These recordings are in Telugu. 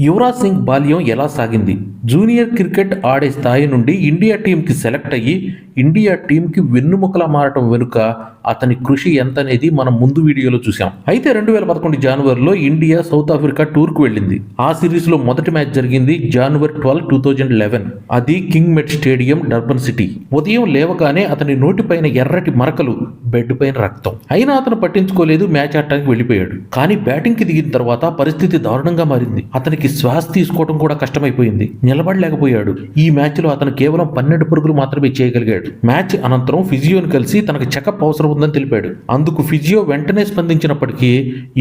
యువరాజ్ సింగ్ బాల్యం ఎలా సాగింది? జూనియర్ క్రికెట్ ఆడే స్థాయి నుండి ఇండియా టీంకి సెలెక్ట్ అయ్యి ఇండియా టీంకి వెన్నుముకలా మారటం వెనుక అతని కృషి ఎంత అనేది మనం ముందు వీడియోలో చూసాం. అయితే 2011 జనవరిలో ఇండియా సౌత్ ఆఫ్రికా టూర్కు వెళ్ళింది. ఆ సిరీస్ లో మొదటి మ్యాచ్ జరిగింది జనవరి 12, 2011. అది కింగ్ మెట్ స్టేడియం, డర్బన్ సిటీ. ఉదయం లేవగానే అతని నోటిపైన ఎర్రటి మరకలు, బెడ్ పైన రక్తం. అయినా అతను పట్టించుకోలేదు, మ్యాచ్ ఆడటానికి వెళ్ళిపోయాడు. కానీ బ్యాటింగ్ కి దిగిన తర్వాత పరిస్థితి దారుణంగా మారింది. అతనికి శ్వాస తీసుకోవడం కూడా కష్టమైపోయింది. నిలబడలేకపోయాడు. ఈ మ్యాచ్ లో అతను కేవలం 12 పరుగులు మాత్రమే చేయగలిగాడు. మ్యాచ్ అనంతరం ఫిజియోని కలిసి తనకు చెకప్ అవసరం ఉందని తెలిపాడు. అందుకు ఫిజియో వెంటనే స్పందించినప్పటికీ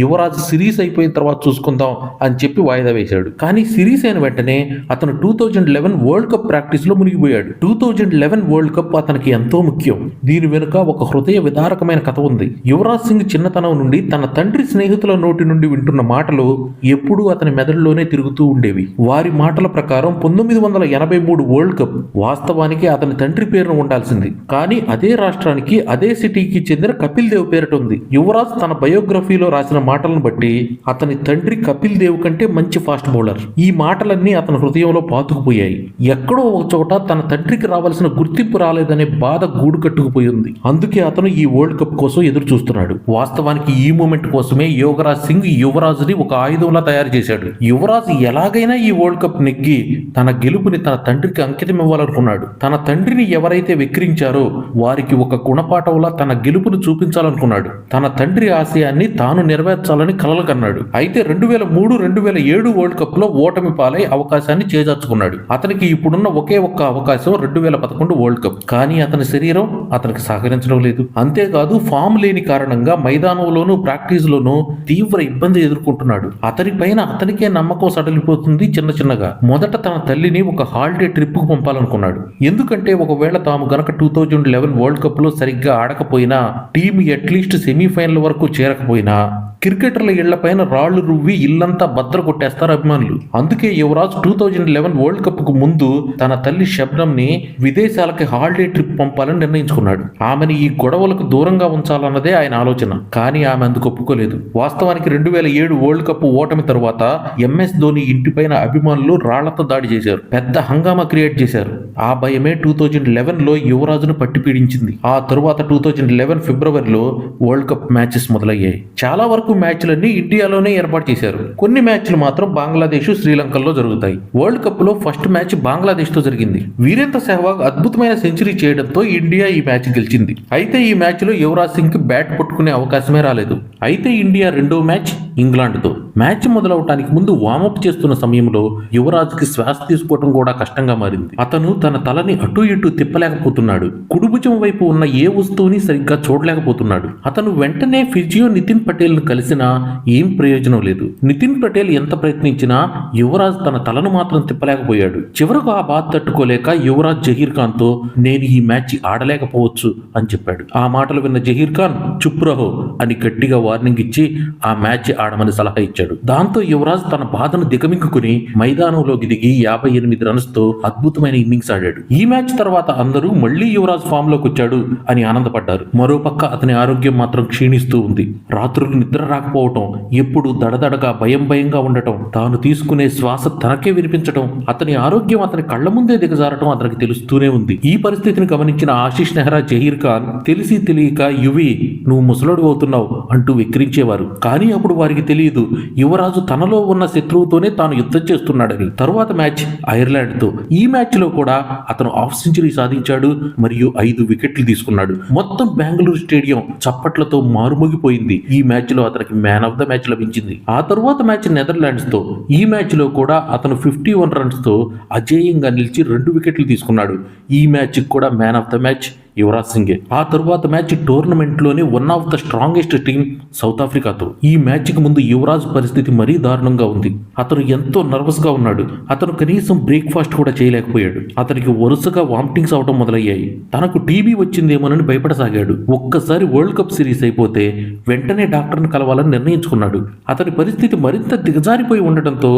యువరాజ్ సిరీస్ అయిపోయిన తర్వాత చూసుకుందాం అని చెప్పి వాయిదా వేశాడు. కానీ సిరీస్ అయిన వెంటనే అతను 2011 వరల్డ్ కప్ ప్రాక్టీస్ లో మునిగిపోయాడు. 2011 వరల్డ్ కప్ అతనికి ఎంతో ముఖ్యం. దీని వెనుక ఒక హృదయ విదారకమైన కథ ఉంది. యువరాజ్ సింగ్ చిన్నతనం నుండి తన తండ్రి స్నేహితుల నోటి నుండి వింటున్న మాటలు ఎప్పుడూ అతని మెదడులోనే తిరుగుతూ ఉండేవి. వారి మాటల ప్రకారం 1983 వరల్డ్ కప్ వాస్తవానికి అతని తండ్రి పేరును ఉండాల్సింది. కానీ అదే రాష్ట్రానికి, అదే సిటీకి చెందిన కపిల్ దేవ్ పేరిట ఉంది. యువరాజ్ తన బయోగ్రఫీలో రాసిన మాటలను బట్టి అతని తండ్రి కపిల్ దేవ్ కంటే మంచి ఫాస్ట్ బౌలర్. ఈ మాటలన్నీ అతని హృదయంలో పాతుకుపోయాయి. ఎక్కడో ఒక చోట తన తండ్రికి రావాల్సిన గుర్తింపు రాలేదనే బాధ గూడు కట్టుకుపోయింది. అందుకే అతను ఈ వరల్డ్ కప్ కోసం ఎదురు చూస్తున్నాడు. వాస్తవానికి ఈ మూమెంట్ కోసమే యువరాజ్ సింగ్ యువరాజ్ని ఒక ఆయుధంలా తయారు చేశాడు. యువరాజ్ ఎలాగైనా ఈ వరల్డ్ కప్ నెగ్గి తన గెలుపుని తన తండ్రికి అంకితం ఇవ్వాలనుకున్నాడు. తన తండ్రిని ఎవరైతే వెక్కిరించారో వారికి ఒక గుణపాఠంలా తన గెలుపును చూపించాలనుకున్నాడు. తన తండ్రి ఆశయాన్ని తాను నెరవేర్చాలని కలలు కన్నాడు. అయితే 2003, 2007 వరల్డ్ కప్ లో ఓటమి పాలై అవకాశాన్ని చేజార్చుకున్నాడు. అతనికి ఇప్పుడున్న ఒకే ఒక్క అవకాశం 2011 వరల్డ్ కప్. కానీ అతని శరీరం అతనికి సహకరించడం లేదు. అంతేకాదు ఫామ్ లేని కారణంగా మైదానంలోనూ ప్రాక్టీస్ లోనూ తీవ్ర ఇబ్బంది ఎదుర్కొంటున్నాడు. అతని పైన అతనికే నమ్మకం సడలిపోతుంది చిన్న చిన్నగా. మొదట తన తల్లిని ఒక హాలిడే ట్రిప్ కు పంపాలనుకున్నాడు. ఎందుకంటే ఒకవేళ తాము గనక 2011 వరల్డ్ కప్ లో సరిగ్గా ఆడకపోయినా, టీం అట్లీస్ట్ సెమీఫైనల్ వరకు చేరకపోయినా క్రికెటర్ల ఇళ్లపైన రాళ్లు రువ్వి ఇల్లంతా బద్ర కొట్టేస్తారు అభిమానులు. అందుకే యువరాజ్ 2011 వరల్డ్ కప్ కు ముందు తన తల్లి శబ్నం ని విదేశాలకి హాలిడే ట్రిప్ పంపాలని నిర్ణయించుకున్నాడు. ఆమెని ఈ గొడవలకు దూరంగా ఉంచాలన్నదే ఆయన ఆలోచన. కానీ ఆమె అందుకు ఒప్పుకోలేదు. వాస్తవానికి 2007 వరల్డ్ కప్ ఓటమి తరువాత ఎంఎస్ ధోని ఇంటిపైన అభిమానులు రాళ్లతో దాడి చేశారు. పెద్ద హంగామా క్రియేట్ చేశారు. ఆ భయమే 2011 లో యువరాజును పట్టి పీడించింది. ఆ తరువాత 2011 ఫిబ్రవరిలో వరల్డ్ కప్ మ్యాచెస్ మొదలయ్యాయి. చాలా వరకు మ్యాచ్లన్నీ ఇండియాలోనే ఏర్పాటు చేశారు. కొన్ని మ్యాచ్లు మాత్రం బంగ్లాదేశ్, శ్రీలంకలో జరుగుతాయి. వరల్డ్ కప్ లో ఫస్ట్ మ్యాచ్ బంగ్లాదేశ్ తో జరిగింది. వీరేంద్ర సెహ్వాగ్ అద్భుతమైన సెంచరీ చేయడంతో ఇండియా ఈ మ్యాచ్ గెలిచింది. అయితే ఈ మ్యాచ్ లో యువరాజ్ సింగ్ కి బ్యాట్ పట్టుకునే అవకాశమే రాలేదు. అయితే ఇండియా రెండో మ్యాచ్ ఇంగ్లాండ్ తో. మ్యాచ్ మొదలవటానికి ముందు వార్మప్ చేస్తున్న సమయంలో యువరాజ్ కి శ్వాస తీసుకోవడం కూడా కష్టంగా మారింది. అతను తన తలని అటు ఇటు తిప్పలేకపోతున్నాడు. కుడిభుజం వైపు ఉన్న ఏ వస్తువుని సరిగ్గా చూడలేకపోతున్నాడు. అతను వెంటనే ఫిజియో నితిన్ పటేల్ ను కలిసినా ఏం ప్రయోజనం లేదు. నితిన్ పటేల్ ఎంత ప్రయత్నించినా యువరాజ్ తన తలను మాత్రం తిప్పలేకపోయాడు. చివరకు ఆ బాధ తట్టుకోలేక యువరాజ్ జహీర్ ఖాన్ తో నేను ఈ మ్యాచ్ ఆడలేకపోవచ్చు అని చెప్పాడు. ఆ మాటలు విన్న జహీర్ ఖాన్ చుప్ రహో అని గట్టిగా వార్నింగ్ ఇచ్చి ఆ మ్యాచ్ ఆడమని సలహా ఇచ్చాడు. దాంతో యువరాజ్ తన బాధను దిగమింగుకుని మైదానంలోకి దిగి 58 రన్స్ తో అద్భుతమైన ఇన్నింగ్స్ ఆడాడు. ఈ మ్యాచ్ తర్వాత అందరూ మళ్లీ యువరాజ్ ఫామ్ లోకి వచ్చాడు అని ఆనందపడ్డారు. మరోపక్క అతని ఆరోగ్యం మాత్రం క్షీణిస్తూ ఉంది. రాత్రులు నిద్ర రాకపోవటం, ఎప్పుడు దడదడగా భయంగా ఉండటం, తాను తీసుకునే శ్వాస తనకే వినిపించటం, అతని ఆరోగ్యం అతని కళ్ల ముందే దిగజారటం అతనికి తెలుస్తూనే ఉంది. ఈ పరిస్థితిని గమనించిన ఆశీష్ నెహ్రా, జహీర్ ఖాన్ తెలిసి తెలియక యువి నువ్వు ముసలోడు అవుతున్నావు అంటూ వెక్కిరించేవారు. కానీ అప్పుడు వారికి తెలియదు యువరాజు తనలో ఉన్న శత్రువుతోనే తాను యుద్ధం చేస్తున్నాడని. తరువాత మ్యాచ్ ఐర్లాండ్ తో. ఈ మ్యాచ్ లో కూడా అతను హాఫ్ సెంచరీ సాధించాడు మరియు 5 వికెట్లు తీసుకున్నాడు. మొత్తం బెంగళూరు స్టేడియం చప్పట్లతో మారుమోగిపోయింది. ఈ మ్యాచ్ లో అతనికి మ్యాన్ ఆఫ్ ద మ్యాచ్ లభించింది. ఆ తరువాత మ్యాచ్ నెదర్లాండ్స్ తో. ఈ మ్యాచ్ లో కూడా అతను 51 రన్స్ తో అజేయంగా నిలిచి 2 వికెట్లు తీసుకున్నాడు. ఈ మ్యాచ్ కూడా man of the match Yuvraj సింగే. ఆ తరువాత మ్యాచ్ టోర్నమెంట్ లోనే one of the strongest team South ఆఫ్రికాతో. ఈ మ్యాచ్ కి ముందు యువరాజ్ పరిస్థితి మరీ దారుణంగా ఉంది. అతను ఎంతో నర్వస్ గా ఉన్నాడు. అతను కనీసం బ్రేక్ఫాస్ట్ కూడా చేయలేకపోయాడు. అతనికి వరుసగా వామిటింగ్స్ అవడం మొదలయ్యాయి. తనకు టీబీ వచ్చిందేమోనని భయపడసాగాడు. ఒక్కసారి వరల్డ్ కప్ సిరీస్ అయిపోతే వెంటనే డాక్టర్ని కలవాలని నిర్ణయించుకున్నాడు. అతని పరిస్థితి మరింత దిగజారిపోయి ఉండటంతో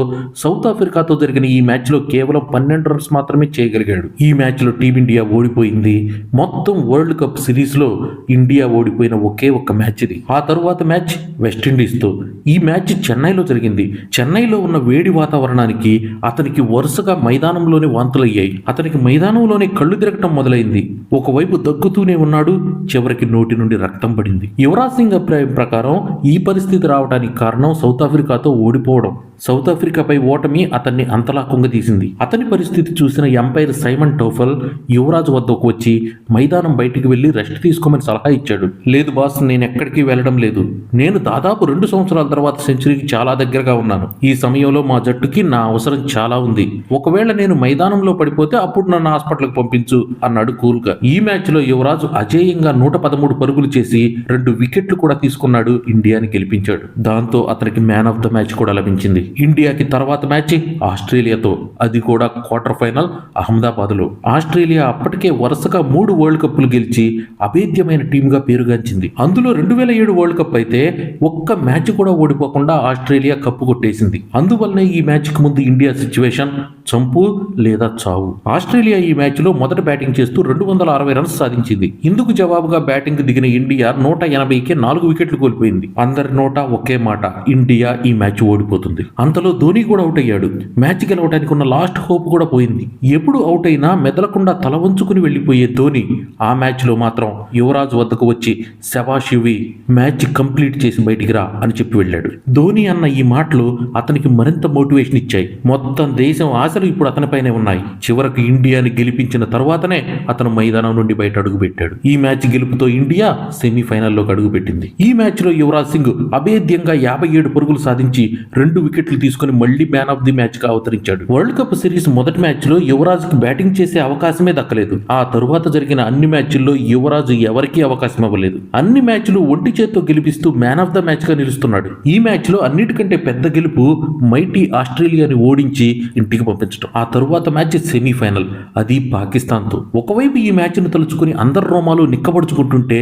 సౌత్ ఆఫ్రికాతో జరిగిన ఈ మ్యాచ్ లో కేవలం 12 రన్స్ మాత్రమే చేయగలిగాడు. ఈ మ్యాచ్ లో టీమిండియా ఓడిపోయింది. మొత్తం మొత్తం వరల్డ్ కప్ సిరీస్ లో ఇండియా ఓడిపోయిన ఒకే ఒక్క మ్యాచ్ ఇది. ఆ తరువాత మ్యాచ్ వెస్టిండీస్ తో. ఈ మ్యాచ్ చెన్నైలో జరిగింది. చెన్నైలో ఉన్న వేడి వాతావరణానికి అతనికి వరుసగా మైదానంలోనే వాంతులయ్యాయి. అతనికి మైదానంలోనే కళ్ళు తిరగటం మొదలైంది. ఒకవైపు దగ్గుతూనే ఉన్నాడు, చివరికి నోటి నుండి రక్తం పడింది. యువరాజ్ సింగ్ అభిప్రాయం ప్రకారం ఈ పరిస్థితి రావడానికి కారణం సౌత్ ఆఫ్రికాతో ఓడిపోవడం. సౌత్ ఆఫ్రికాపై ఓటమి అతన్ని అంతలా కుంగదీసింది. అతని పరిస్థితి చూసిన ఎంపైర్ సైమన్ టోఫల్ యువరాజు వద్దకు వచ్చి మైదానం బయటికి వెళ్లి రెస్ట్ తీసుకోమని సలహా ఇచ్చాడు. లేదు బాస్, నేను ఎక్కడికి వెళ్లడం లేదు. నేను దాదాపు 2 సంవత్సరాల తర్వాత సెంచరీకి చాలా దగ్గరగా ఉన్నాను. ఈ సమయంలో మా జట్టుకి నా అవసరం చాలా ఉంది. ఒకవేళ నేను మైదానంలో పడిపోతే అప్పుడు నన్ను హాస్పిటల్కి పంపించు అన్నాడు కూల్గా. ఈ మ్యాచ్ లో యువరాజు అజేయంగా 113 పరుగులు చేసి 2 వికెట్లు కూడా తీసుకున్నాడు. ఇండియాని గెలిపించాడు. దాంతో అతనికి మ్యాన్ ఆఫ్ ద మ్యాచ్ కూడా లభించింది. ఇండియాకి తర్వాత మ్యాచ్ ఆస్ట్రేలియాతో, అది కూడా క్వార్టర్ ఫైనల్ అహ్మదాబాద్ లో. ఆస్ట్రేలియా అప్పటికే వరుసగా 3 వరల్డ్ కప్లు గెలిచి అభేద్యమైన టీంగా పేరుగాంచింది. అందులో 2007 వరల్డ్ కప్ అయితే ఒక్క మ్యాచ్ కూడా ఓడిపోకుండా ఆస్ట్రేలియా కప్పు కొట్టేసింది. అందువల్లనే ఈ మ్యాచ్ కి ముందు ఇండియా సిచ్యువేషన్ చంపు లేదా చావు. ఆస్ట్రేలియా ఈ మ్యాచ్ లో మొదట బ్యాటింగ్ చేస్తూ 260 రన్స్ సాధించింది. ఇందుకు జవాబుగా బ్యాటింగ్ దిగిన ఇండియా 180కి 4 వికెట్లు కోల్పోయింది. అందరి నోట ఒకే మాట, ఇండియా ఈ మ్యాచ్ ఓడిపోతుంది. అంతలో ధోని కూడా అవుట్ అయ్యాడు. మ్యాచ్ గెలవడానికి ఉన్న లాస్ట్ హోప్ కూడా పోయింది. ఎప్పుడు అవుట్ అయినా మెదలకుండా తల వంచుకుని వెళ్లిపోయే ధోని ఆ మ్యాచ్ లో మాత్రం యువరాజ్ వద్దకు వచ్చి శభాష్ యువి, మ్యాచ్ కంప్లీట్ చేసి బయటికి రా అని చెప్పి వెళ్ళాడు. ధోని అన్న ఈ మాటలు అతనికి మరింత మోటివేషన్ ఇచ్చాయి. మొత్తం దేశం ఆశలు ఇప్పుడు అతనిపైనే ఉన్నాయి. చివరకు ఇండియాని గెలిపించిన తర్వాతనే అతను మైదానం నుండి బయట అడుగు పెట్టాడు. ఈ మ్యాచ్ గెలుపుతో ఇండియా సెమీఫైనల్లోకి అడుగు పెట్టింది. ఈ మ్యాచ్ లో యువరాజ్ సింగ్ అభేద్యంగా 57 పరుగులు సాధించి 2 వికెట్లు తీసుకుని మళ్లీ మ్యాన్ ఆఫ్ ది మ్యాచ్ గా అవతరించాడు. వరల్డ్ కప్ సిరీస్ మొదటి మ్యాచ్ లో యువరాజ్ కి బ్యాటింగ్ చేసే అవకాశమే దక్కలేదు. ఆ తరువాత జరిగిన అన్ని మ్యాచ్ల్లో యువరాజు ఎవరికీ అవకాశం ఇవ్వలేదు. అన్ని మ్యాచ్లు ఒంటి చేత్తో గెలిపిస్తూ మ్యాన్ ఆఫ్ ద మ్యాచ్ గా నిలుస్తున్నాడు. ఈ మ్యాచ్ లో అన్నిటికంటే పెద్ద గెలుపు మైటీ ఆస్ట్రేలియాని ఓడించి ఇంటికి పంపించడం. ఆ తరువాత మ్యాచ్ సెమీఫైనల్, అది పాకిస్తాన్ తో. ఒకవైపు ఈ మ్యాచ్ ను తలుచుకుని అందరి రోమాలు నిక్కబడుచుకుంటుంటే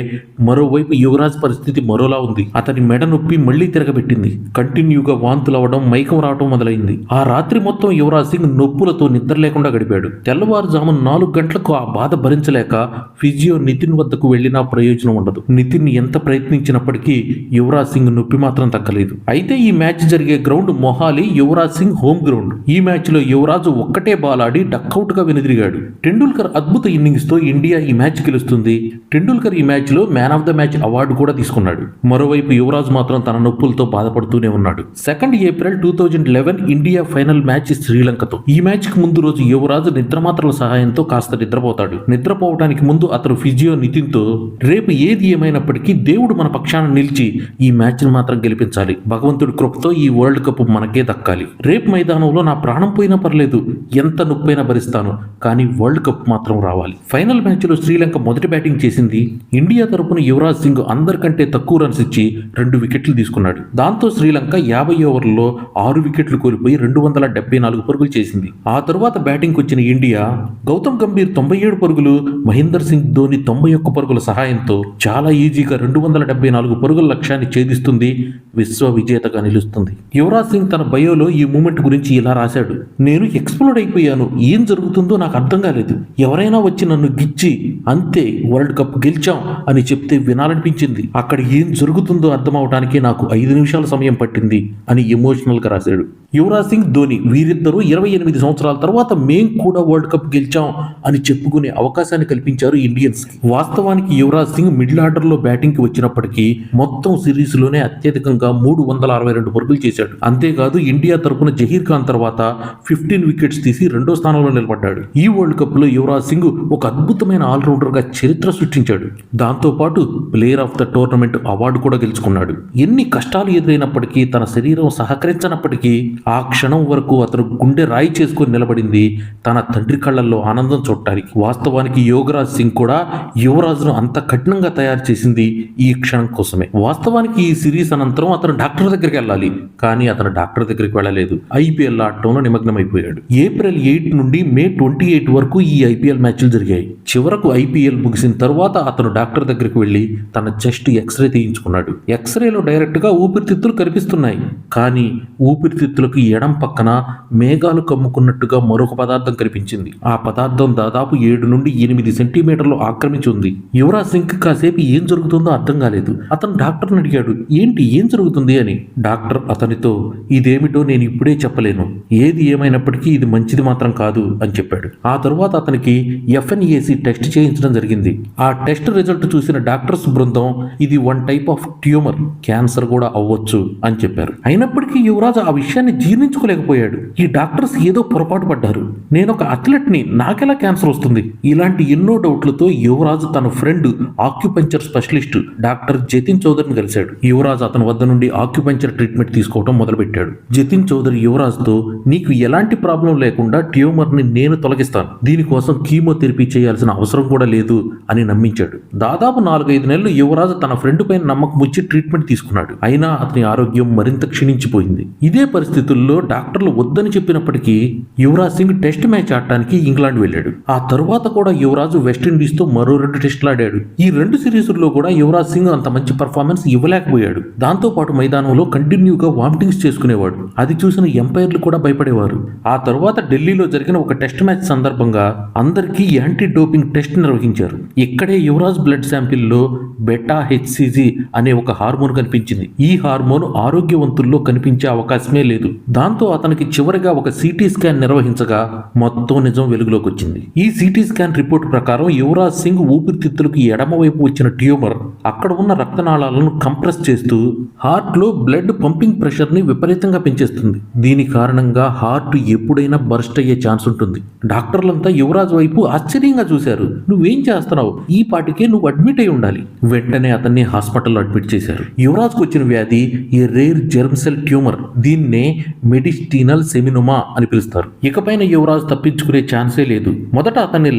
మరోవైపు యువరాజ్ పరిస్థితి మరోలా ఉంది. అతని మెడ నొప్పి మళ్లీ తిరగబెట్టింది. కంటిన్యూగా వాంతులవడం, మైకం రావడం మొదలైంది. ఆ రాత్రి మొత్తం యువరాజ్ సింగ్ నొప్పులతో నిద్ర లేకుండా గడిపాడు. తెల్లవారుజామున 4 గంటలకు ఆ బాధ భరించలేక ఫిజియో నితిన్ వద్దకు వెళ్లినా ప్రయోజనం ఉండదు. నితిన్ ఎంత ప్రయత్నించినప్పటికీ యువరాజ్ సింగ్ నొప్పి మాత్రం తగ్గలేదు. అయితే ఈ మ్యాచ్ జరిగే ground Mohali Yuvraj Singh home ground. ఈ మ్యాచ్ లో యువరాజు ఒక్కటే బాల్ ఆడి డక్అవుట్ గా వెనుదిరిగాడు. టెండూల్కర్ అద్భుత ఇన్నింగ్స్ తో ఇండియా ఈ మ్యాచ్ గెలుస్తుంది. టెండూల్కర్ ఈ మ్యాచ్ లో man of the match award కూడా తీసుకున్నాడు. మరోవైపు యువరాజ్ మాత్రం తన నొప్పులతో బాధపడుతూనే ఉన్నాడు. 2 ఏప్రిల్ 2011 ఇండియా ఫైనల్ మ్యాచ్ శ్రీలంకతో. ఈ మ్యాచ్ కి ముందు రోజు యువరాజు నిద్రమాత్రల సహాయంతో కాస్త నిద్రపోతాడు. నిద్రపోవడానికి ముందు అతను ఫిజియో నితిన్ తో, రేపు ఏది ఏమైనప్పటికీ దేవుడు మన పక్షాన నిలిచి ఈ మ్యాచ్ ని మాత్రం గెలిపించాలి. భగవంతుడి కృపతో ఈ వరల్డ్ కప్ మనకే దక్కాలి. రేపు మైదానంలో నా ప్రాణం పోయినా పర్లేదు, ఎంత నొప్పైనా భరిస్తాను, కానీ వరల్డ్ కప్ మాత్రం రావాలి. ఫైనల్ మ్యాచ్ లో శ్రీలంక మొదటి బ్యాటింగ్ చేసింది. ఇండియా తరపున యువరాజ్ సింగ్ అందరికంటే తక్కువ రన్స్ ఇచ్చి 2 వికెట్లు తీసుకున్నాడు. దాంతో శ్రీలంక 50 ఓవర్లలో 6 వికెట్లు కోల్పోయి 274 పరుగులు చేసింది. ఆ తరువాత బ్యాటింగ్ వచ్చిన ఇండియా గౌతమ్ గంభీర్ 97 పరుగులు, మహేందర్ సింగ్ ధోని 91 పరుగుల సహాయంతో చాలా ఈజీగా 274 పరుగుల లక్ష్యాన్ని ఛేదిస్తుంది. విశ్వ విజేతగా నిలుస్తుంది. యువరాజ్ సింగ్ తన బయోలో ఈ మూమెంట్ గురించి ఇలా రాశాడు: నేను ఎక్స్ప్లోడ్ అయిపోయాను. ఏం జరుగుతుందో నాకు అర్థం కాలేదు. ఎవరైనా వచ్చి నన్ను గిచ్చి అంతే వరల్డ్ కప్ గెలిచాం అని చెప్తే వినాలనిపించింది. అక్కడ ఏం జరుగుతుందో అర్థం అవడానికి నాకు 5 నిమిషాల సమయం పట్టింది అని ఎమోషనల్ గా రాశాడు. యువరాజ్ సింగ్, ధోని వీరిద్దరూ 28 సంవత్సరాల తర్వాత మేం కూడా వరల్డ్ కప్ గెలిచాం అని చెప్పుకునే అవకాశాన్ని కల్పించారు ఇండియన్స్ కి. వాస్తవానికి యువరాజ్ సింగ్ మిడిల్ ఆర్డర్ లో బ్యాటింగ్ కి వచ్చినప్పటికీ మొత్తం సిరీస్ లోనే అత్యధికంగా 362 పరుగులు చేశాడు. అంతేకాదు ఇండియా తరపున జహీర్ ఖాన్ తర్వాత 15 వికెట్స్ తీసి 2వ స్థానంలో నిలబడ్డాడు. ఈ వరల్డ్ కప్ లో యువరాజ్ సింగ్ ఒక అద్భుతమైన ఆల్రౌండర్ గా చరిత్ర సృష్టించాడు. దాంతో పాటు player of the tournament award కూడా గెలుచుకున్నాడు. ఎన్ని కష్టాలు ఎదురైనప్పటికీ, తన శరీరం సహకరించనప్పటికీ ఆ క్షణం వరకు అతను గుండె రాయి చేసుకుని నిలబడింది తన తండ్రి కళ్ళల్లో ఆనందం చూడటానికి. వాస్తవానికి యోగరాజ్ సింగ్ కూడా యువరాజును అంత కఠినంగా తయారు చేసింది ఈ క్షణం కోసమే. వాస్తవానికి ఈ సిరీస్ అనంతరం అతను డాక్టర్ దగ్గరికి వెళ్ళాలి, కానీ అతను డాక్టర్ దగ్గరికి వెళ్ళలేదు. IPL ఆడటంలో నిమగ్నమైపోయాడు. అయిపోయాడు. ఏప్రిల్ 8 నుండి మే 28 వరకు ఈ ఐపీఎల్ మ్యాచ్లు జరిగాయి. చివరకు ఐపీఎల్ ముగిసిన తర్వాత అతను డాక్టర్ దగ్గరికి వెళ్లి తన చెస్ట్ ఎక్స్రే తీయించుకున్నాడు. ఎక్స్రేలో డైరెక్ట్ గా ఊపిరితిత్తులు కనిపిస్తున్నాయి, కానీ ఊపిరితిత్తులకు ఎడం పక్కన మేఘాలు కమ్ముకున్నట్టుగా మరొక పదార్థం కనిపించింది. ఆ పదార్థం దాదాపు 7 నుండి 8 సెంటీమీటర్లు ఆక్రమించి ఉంది. యువరాజ్ సింగ్ కాసేపు ఏం జరుగుతుందో అర్థం కాలేదు. అతను డాక్టర్ని అడిగాడు, ఏంటి ఏం జరుగుతుంది అని. డాక్టర్ అతనితో, ఇదేమిటో నేను ఇప్పుడే చెప్పలేను, ఏది ఏమైనప్పటికీ ఇది మంచిది మాత్రం కాదు అని చెప్పాడు. ఆ తరువాత అతనికి FNAC టెస్ట్ చేయించడం జరిగింది. ఆ టెస్ట్ రిజల్ట్ చూసిన డాక్టర్స్ బృందం ఇది 1 టైప్ ఆఫ్ ట్యూమర్, క్యాన్సర్ కూడా అవ్వచ్చు అని చెప్పారు. అయినప్పటికీ యువరాజ్ ఆ విషయాన్ని జీర్ణించుకోలేకపోయాడు. ఈ డాక్టర్స్ ఏదో పొరపాటు పడ్డారు, నేను ఒక అథ్లెట్ని, నాకెలా క్యాన్సర్ వస్తుంది? ఇలాంటి ఎన్నో డౌట్లతో యువరాజ్ తన friend acupuncture specialist doctor Jatin చౌదరిని కలిశాడు. యువరాజ్ అతని వద్ద నుండి ఆక్యుపంచర్ ట్రీట్మెంట్ తీసుకోవడం మొదలుపెట్టాడు. జతిన్ చౌదరి యువరాజ్తో, నీకు ఎలాంటి ప్రాబ్లం లేకుండా ట్యూమర్ని నేను తొలగిస్తాను, దీనికోసం కీమోథెరపీ చేయాల్సిన అవసరం కూడా లేదు అని నమ్మించాడు. దాదాపు 4-5 నెలలు యువరాజ్ తన ఫ్రెండ్ పైన నమ్మకం వచ్చి ట్రీట్మెంట్ తీసుకున్నాడు. అయినా అతని ఆరోగ్యం మరింత క్షీణించిపోయింది. ఇదే పరిస్థితుల్లో డాక్టర్లు వద్దని చెప్పినప్పటికీ యువరాజ్ సింగ్ టెస్ట్ మ్యాచ్ ఆడటానికి ఇంగ్లాండ్ వెళ్ళాడు. ఆ తరువాత కూడా యువరాజ్ వెస్టిండీస్ తో మరో 2 టెస్టులు ఆడాడు. ఈ 2 సిరీసుల్లో కూడా యువరాజ్ సింగ్ అంత మంచి పర్ఫార్మెన్స్ ఇవ్వలేకపోయాడు. దాంతో పాటు మైదానంలో కంటిన్యూగా వామిటింగ్స్ చేసుకునేవాడు. అది చూసిన ఎంపైర్లు కూడా భయపడేవారు. ఆ తరువాత ఢిల్లీలో జరిగిన ఒక టెస్ట్ మ్యాచ్ సందర్భంగా అందరికీ యాంటీ డోపింగ్ టెస్ట్ నిర్వహించారు. ఇక్కడే యువరాజ్ బ్లడ్ శాంపిల్లో బెటా హెచ్సిజి అనే ఒక హార్మోన్ కనిపించింది. ఈ హార్మోన్ ఆరోగ్యవంతుల్లో కనిపించే అవకాశమే లేదు. దాంతో అతనికి చివరిగా ఒక సిటీ స్కాన్ నిర్వహించగా మొత్తం నిజం వెలుగులోకి వచ్చింది. ఈ సిటీ స్కాన్ రిపోర్ట్ ప్రకారం యువరాజ్ సింగ్ ఊపిరితిత్తులకు ఎడమవైపు వచ్చిన ట్యూమర్ అక్కడ ఉన్న రక్తనాళాలను కంప్రెస్ చేస్తూ హార్ట్ లో బ్లడ్ పంపింగ్ ప్రెషర్ ని విపరీతంగా పెంచేస్తుంది. దీని కారణంగా హార్ట్ ఎప్పుడైనా బర్స్ట్ అయ్యే ఛాన్స్ ఉంటుంది. డాక్టర్లంతా యువరాజ్ వైపు ఆశ్చర్యంగా చూశారు. నువ్వేం చేస్తున్నావు? ఈ పాటికే నువ్వు అడ్మిట్ అయి ఉండాలి. వెంటనే అతన్ని హాస్పిటల్లో అడ్మిట్ చేశారు. యువరాజ్ కు వచ్చిన వ్యాధి a rare germ cell tumour. దీన్నే మెడిస్టీనల్ సెమినోమా అని పిలుస్తారు. ఇకపైన యువరాజ్ తప్పించుకునే ఛాన్సే లేదు. మొదట అతన్ని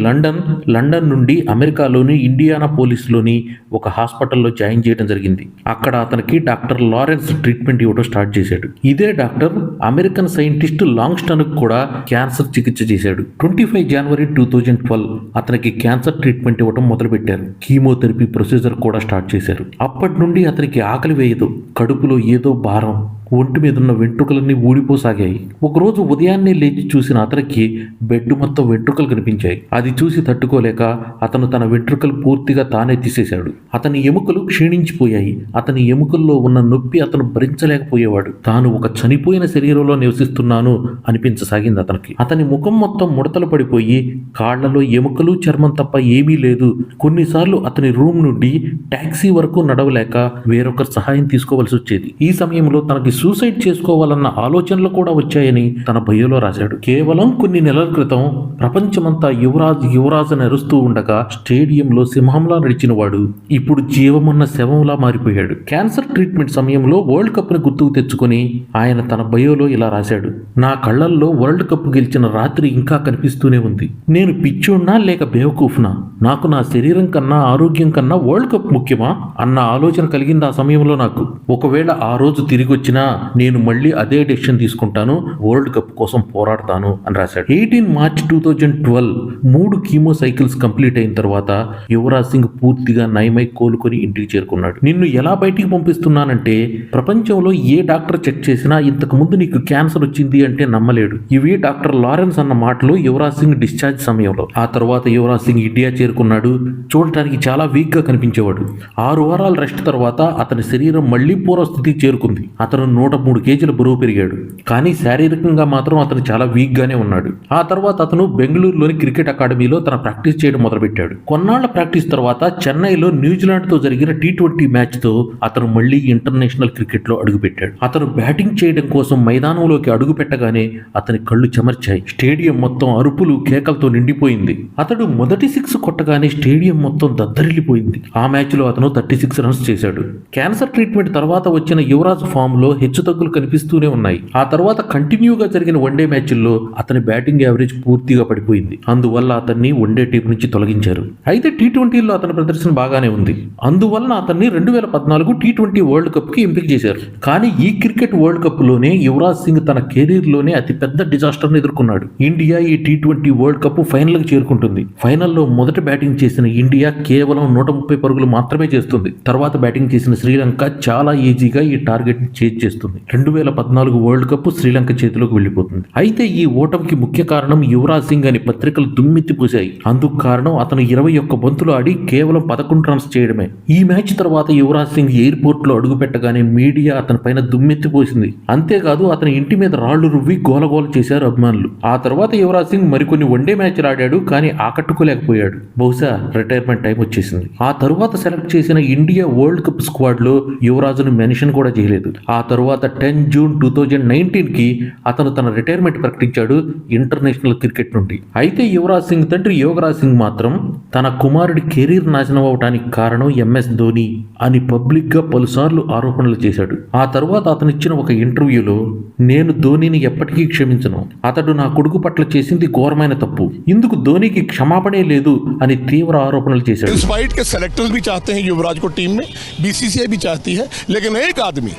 లండన్ నుండి అమెరికాలోని ఇండియానా పోలీసులోని ఒక హాస్పిటల్లో జాయిన్ చేయడం జరిగింది. అక్కడ అతనికి డాక్టర్ లారెన్స్ ట్రీట్మెంట్ ఇవ్వడం స్టార్ట్ చేశాడు. ఇదే డాక్టర్ అమెరికన్ సైంటిస్ట్ లాంగ్స్టన్ కూడా క్యాన్సర్ చికిత్స చేశాడు. 25 జనవరి 2012 అతనికి క్యాన్సర్ ట్రీట్మెంట్ ఇవ్వడం మొదలుపెట్టారు. కీమోథెరపీ ప్రొసీజర్ కూడా స్టార్ట్ చేశారు. అప్పటి నుండి అతనికి ఆకలి వేయదు. కడుపులో ఏదో భారం, ఒంటి మీద ఉన్న వెంట్రుకలన్నీ ఊడిపోసాగాయి. ఒకరోజు ఉదయాన్నే లేచి చూసిన అతనికి బెడ్ మొత్తం వెంట్రుకలు కనిపించాయి. అది చూసి తట్టుకోలేక అతను తన వెంట్రుకలు పూర్తిగా తానే తీసేశాడు. అతని ఎముకలు క్షీణించిపోయాయి. అతని ఎముకల్లో ఉన్న నొప్పి అతను భరించలేకపోయేవాడు. తాను ఒక చనిపోయిన శరీరంలో నివసిస్తున్నాను అనిపించసాగింది అతనికి. అతని ముఖం మొత్తం ముడతలు పడిపోయి కాళ్లలో ఎముకలు, చర్మం తప్ప ఏమీ లేదు. కొన్నిసార్లు అతని రూమ్ నుండి టాక్సీ వరకు నడవలేక వేరొకరి సహాయం తీసుకోవాల్సి వచ్చేది. ఈ సమయంలో తనకి సూసైడ్ చేసుకోవాలన్న ఆలోచనలు కూడా వచ్చాయని తన బయోలో రాశాడు. కేవలం కొన్ని నెలల క్రితం ప్రపంచమంతా యువరాజ్ అని అరుస్తూ ఉండగా స్టేడియంలో సింహంలా నడిచిన వాడు ఇప్పుడు జీవమున్న శవంలా మారిపోయాడు. క్యాన్సర్ ట్రీట్మెంట్ సమయంలో వరల్డ్ కప్ ని గుర్తుకు తెచ్చుకొని ఆయన తన బయోలో ఇలా రాశాడు, నా కళ్ళల్లో వరల్డ్ కప్ గెలిచిన రాత్రి ఇంకా కనిపిస్తూనే ఉంది. నేను పిచ్చోడ్నా లేక బేవకూఫ్నా? నాకు నా శరీరం కన్నా ఆరోగ్యం కన్నా వరల్డ్ కప్ ముఖ్యమా అన్న ఆలోచన కలిగింది ఆ సమయంలో నాకు. ఒకవేళ ఆ రోజు తిరిగి వచ్చినా నేను మళ్ళీ అదే డెసిషన్ తీసుకుంటాను, వరల్డ్ కప్ కోసం పోరాడతాను అని రాశాడు. 18 మార్చ్ 2012 3 కీమో సైకిల్స్ కంప్లీట్ అయిన తర్వాత యువరాజ్ సింగ్ పూర్తిగా నయమై కోలుకొని ఇంటికి చేరుకున్నాడు. నిన్ను ఎలా బయటికి పంపిస్తున్నానంటే ప్రపంచంలో ఏ డాక్టర్ చెక్ చేసినా ఇంతకు ముందు నీకు క్యాన్సర్ వచ్చింది అంటే నమ్మలేడు. ఇవి డాక్టర్ లారెన్స్ అన్న మాటలు యువరాజ్ సింగ్ డిశ్చార్జ్ సమయంలో. ఆ తర్వాత యువరాజ్ సింగ్ ఇండియా చేరుకున్నాడు. చూడటానికి చాలా వీక్ గా కనిపించేవాడు. 6 వారాల రెస్ట్ తర్వాత అతని శరీరం మళ్లీ పూర్వస్థితికి చేరుకుంది. అతను 103 కేజీల బరువు పెరిగాడు. కానీ శారీరకంగా మాత్రం అతను చాలా వీక్ గానే ఉన్నాడు. ఆ తర్వాత అతను బెంగళూరులోని క్రికెట్ అకాడమీలో తన ప్రాక్టీస్ చేయడం మొదలుపెట్టాడు. కొన్నాళ్ల ప్రాక్టీస్ తర్వాత చెన్నైలో న్యూజిలాండ్ తో జరిగిన T20 మ్యాచ్ తో అతను మళ్లీ ఇంటర్నేషనల్ క్రికెట్ లో అడుగుపెట్టాడు. అతను బ్యాటింగ్ చేయడం కోసం మైదానంలోకి అడుగు పెట్టగానే అతని కళ్ళు చెమర్చాయి. స్టేడియం మొత్తం అరుపులు, కేకలతో నిండిపోయింది. అతడు మొదటి 6 కొట్టగానే స్టేడియం మొత్తం దద్దరిల్లిపోయింది. ఆ మ్యాచ్ లో అతను 36 రన్స్ చేశాడు. క్యాన్సర్ ట్రీట్మెంట్ తర్వాత వచ్చిన యువరాజ్ ఫామ్ లో హెచ్చుతగ్గులు కనిపిస్తూనే ఉన్నాయి. ఆ తర్వాత కంటిన్యూగా జరిగిన వన్డే మ్యాచ్ల్లో అతని బ్యాటింగ్ యావరేజ్ పూర్తిగా పడిపోయింది. అందువల్ల అతన్ని వన్డే టీం నుంచి తొలగించారు. అయితే టీ20లో అతని ప్రదర్శన బాగానే ఉంది. అందువలన అతన్ని 2014 టీ20 వరల్డ్ కప్ కి ఎంపిక చేశారు. కానీ ఈ క్రికెట్ వరల్డ్ కప్ లోనే యువరాజ్ సింగ్ తన కెరీర్ లోనే అతి పెద్ద డిజాస్టర్ ని ఎదుర్కొన్నాడు. ఇండియా ఈ టీ20 వరల్డ్ కప్ ఫైనల్ కి చేరుకుంటుంది. ఫైనల్లో మొదట బ్యాటింగ్ చేసిన ఇండియా కేవలం 130 పరుగులు మాత్రమే చేస్తుంది. తర్వాత బ్యాటింగ్ చేసిన శ్రీలంక చాలా ఈజీగా ఈ టార్గెట్ ని చేజ్ చేస్తుంది. 2014 వరల్డ్ కప్ శ్రీలంక చేతిలోకి వెళ్లిపోతుంది. అయితే ఈ ఓటమికి ముఖ్య కారణం యువరాజ్ సింగ్ అని పత్రికలు దుమ్మెత్తిపోశాయి. అందుకు కారణం అతను 21 బంతులు ఆడి కేవలం 11 రన్స్ చేయడమే. ఈ మ్యాచ్ తర్వాత యువరాజ్ సింగ్ ఎయిర్పోర్ట్ లో అడుగు పెట్టగానే మీడియా అతని పైన దుమ్మెత్తిపోసింది. అంతేకాదు అతని ఇంటి మీద రాళ్లు రువ్వి గోలగోల చేశారు అభిమానులు. ఆ తర్వాత యువరాజ్ సింగ్ మరికొన్ని వన్డే మ్యాచ్లు ఆడాడు, కానీ ఆకట్టుకోలేకపోయాడు. బహుశా రిటైర్మెంట్ టైం వచ్చేసింది. ఆ తరువాత సెలెక్ట్ చేసిన ఇండియా వరల్డ్ కప్ స్క్వాడ్ లో యువరాజును మెన్షన్ కూడా చేయలేదు. ఆ తరువాత 10 జూన్ 2019 కి అతను తన రిటైర్మెంట్ ప్రకటించాడు ఇంటర్నేషనల్ క్రికెట్ నుండి. అయితే యువరాజ్ సింగ్ తండ్రి యోగరాజ్ సింగ్ మాత్రం తన కుమారుడి కెరీర్ నాశనం అవడానికి కారణం ఎంఎస్ ధోని అని పబ్లిక్ గా పలుసార్లు ఆరోపణలు చేశాడు. ఆ తరువాత అతను ఇచ్చిన ఒక ఇంటర్వ్యూలో, నేను ధోనిని ఎప్పటికీ క్షమించను, అతడు నా కొడుకు పట్ల చేసింది ఘోరమైన తప్పు, ఇందుకు ధోనికి క్షమాపణే లేదు అని తీవ్ర ఆరోపణలు చేశాడు. सेलेक्टर्स भी चाहते हैं युवराज को टीम में, बीसीसीआई भी चाहती है, लेकिन एक आदमी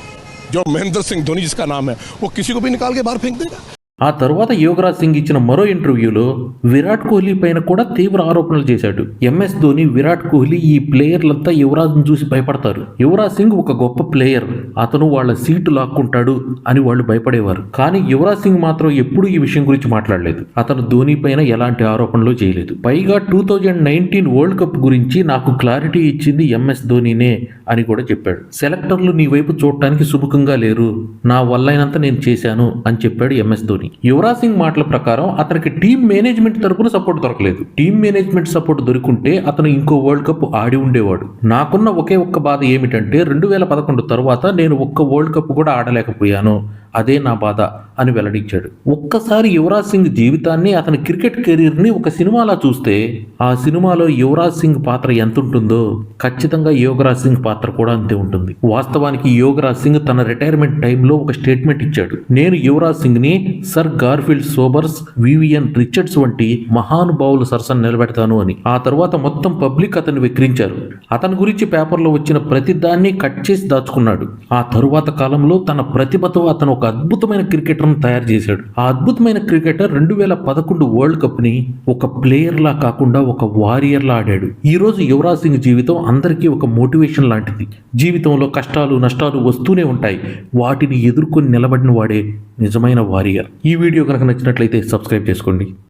जो महेंद्र सिंह धोनी जिसका नाम है वो किसी को भी निकाल के बाहर फेंक देगा. ఆ తర్వాత యువరాజ్ సింగ్ ఇచ్చిన మరో ఇంటర్వ్యూలో విరాట్ కోహ్లీ పైన కూడా తీవ్ర ఆరోపణలు చేశాడు. ఎంఎస్ ధోని, విరాట్ కోహ్లీ ఈ ప్లేయర్లంతా యువరాజ్ను చూసి భయపడతారు. యువరాజ్ సింగ్ ఒక గొప్ప ప్లేయర్, అతను వాళ్ళ సీటు లాక్కుంటాడు అని వాళ్ళు భయపడేవారు. కానీ యువరాజ్ సింగ్ మాత్రం ఎప్పుడూ ఈ విషయం గురించి మాట్లాడలేదు. అతను ధోని పైన ఎలాంటి ఆరోపణలు చేయలేదు. పైగా 2019 వరల్డ్ కప్ గురించి నాకు క్లారిటీ ఇచ్చింది ఎంఎస్ ధోనినే అని కూడా చెప్పాడు. సెలెక్టర్లు నీ వైపు చూడటానికి సుముఖంగా లేరు, నా వల్లైనంత నేను చేశాను అని చెప్పాడు ఎంఎస్ ధోని. యువరాజ్ సింగ్ మాటల ప్రకారం అతనికి టీమ్ మేనేజ్మెంట్ తరపున సపోర్ట్ దొరకలేదు. టీమ్ మేనేజ్మెంట్ సపోర్ట్ దొరికింటే అతను ఇంకో వరల్డ్ కప్ ఆడి ఉండేవాడు. నాకున్న ఒకే ఒక్క బాధ ఏమిటంటే 2011 తర్వాత నేను ఒక్క వరల్డ్ కప్ కూడా ఆడలేకపోయాను, అదే నా బాధ అని వెల్లడించాడు. ఒక్కసారి యువరాజ్ సింగ్ జీవితాన్ని, అతని క్రికెట్ కెరీర్ ని ఒక సినిమాలా చూస్తే ఆ సినిమాలో యువరాజ్ సింగ్ పాత్ర ఎంత ఉంటుందో ఖచ్చితంగా యోగరాజ్ సింగ్ పాత్ర కూడా అంతే ఉంటుంది. వాస్తవానికి యోగరాజ్ సింగ్ తన రిటైర్మెంట్ టైంలో ఒక స్టేట్మెంట్ ఇచ్చాడు. నేను యువరాజ్ సింగ్ ని sir Garfield Sobers, Vivian Richards వంటి మహానుభావుల సరసన నిలబెడతాను అని. ఆ తర్వాత మొత్తం పబ్లిక్ అతన్ని వెక్కిరించారు. అతని గురించి పేపర్లో వచ్చిన ప్రతి దాన్ని కట్ చేసి దాచుకున్నాడు. ఆ తరువాత కాలంలో తన ప్రతిభతో అతను ఒక అద్భుతమైన క్రికెటర్ను తయారు చేశాడు. ఆ అద్భుతమైన క్రికెటర్ 2011 వరల్డ్ కప్ ని ఒక ప్లేయర్ లా కాకుండా ఒక వారియర్ లా ఆడాడు. ఈ రోజు యువరాజ్ సింగ్ జీవితం అందరికీ ఒక మోటివేషన్ లాంటిది. జీవితంలో కష్టాలు నష్టాలు వస్తూనే ఉంటాయి, వాటిని ఎదుర్కొని నిలబడిన వాడే నిజమైన వారియర్. ఈ వీడియో కనుక నచ్చినట్లయితే సబ్స్క్రైబ్ చేసుకోండి.